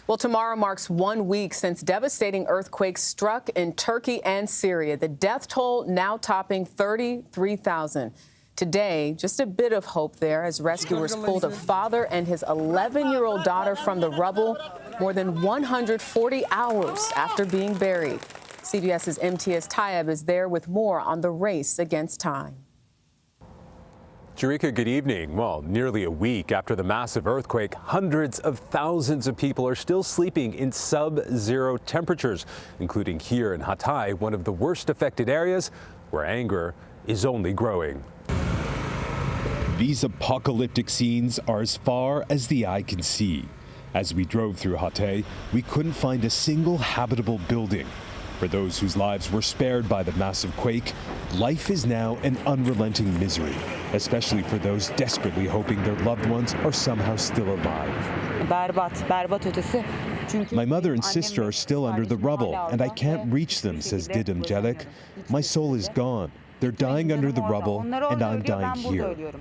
Well, tomorrow marks 1 week since devastating earthquakes struck in Turkey and Syria. The death toll now topping 33,000. Today, just a bit of hope there as rescuers pulled a father and his 11-year-old daughter from the rubble more than 140 hours after being buried. CBS's Imtiaz Tyab is there with more on the race against time. Jerika, good evening. Well, nearly a week after the massive earthquake, hundreds of thousands of people are still sleeping in sub-zero temperatures, including here in Hatay, one of the worst affected areas where anger is only growing. These apocalyptic scenes are as far as the eye can see. As we drove through Hatay, we couldn't find a single habitable building. For those whose lives were spared by the massive quake, life is now an unrelenting misery, especially for those desperately hoping their loved ones are somehow still alive. My mother and sister are still under the rubble, and I can't reach them, says Didim Jelek. My soul is gone. They're dying under the rubble, and I'm dying here.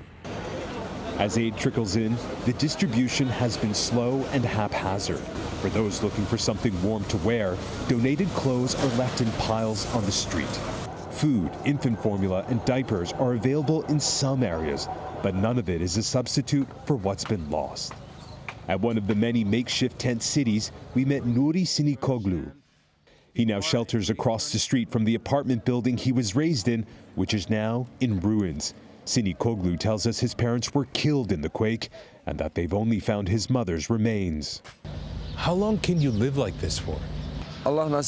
As aid trickles in, the distribution has been slow and haphazard. For those looking for something warm to wear, donated clothes are left in piles on the street. Food, infant formula, and diapers are available in some areas, but none of it is a substitute for what's been lost. At one of the many makeshift tent cities, we met Nuri Sinikoglu. He now shelters across the street from the apartment building he was raised in, which is now in ruins. Sinikoglu tells us his parents were killed in the quake and that they've only found his mother's remains. How long can you live like this for? Everyone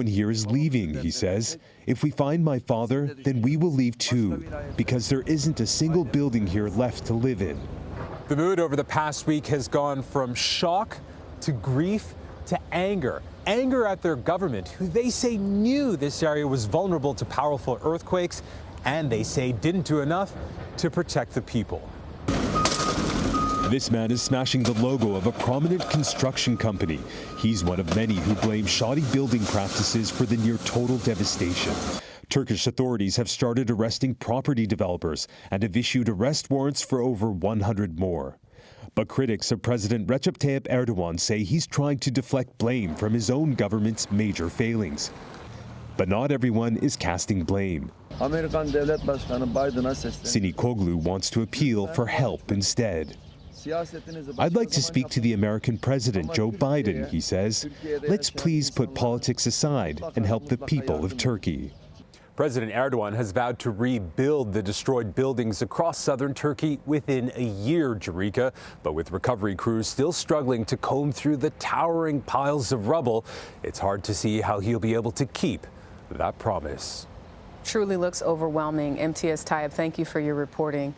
here is leaving, he says. If we find my father, then we will leave too, because there isn't a single building here left to live in. The mood over the past week has gone from shock to grief to anger. Anger at their government, who they say knew this area was vulnerable to powerful earthquakes, and they say didn't do enough to protect the people. This man is smashing the logo of a prominent construction company. He's one of many who blame shoddy building practices for the near total devastation. Turkish authorities have started arresting property developers and have issued arrest warrants for over 100 more. But critics of President Recep Tayyip Erdogan say he's trying to deflect blame from his own government's major failings. But not everyone is casting blame. Sinikoglu wants to appeal for help instead. I'd like to speak to the American president, Joe Biden, he says. Let's please put politics aside and help the people of Turkey. President Erdogan has vowed to rebuild the destroyed buildings across southern Turkey within a year, Jerika. But with recovery crews still struggling to comb through the towering piles of rubble, it's hard to see how he'll be able to keep that promise. Truly looks overwhelming. Imtiaz Tyab, thank you for your reporting.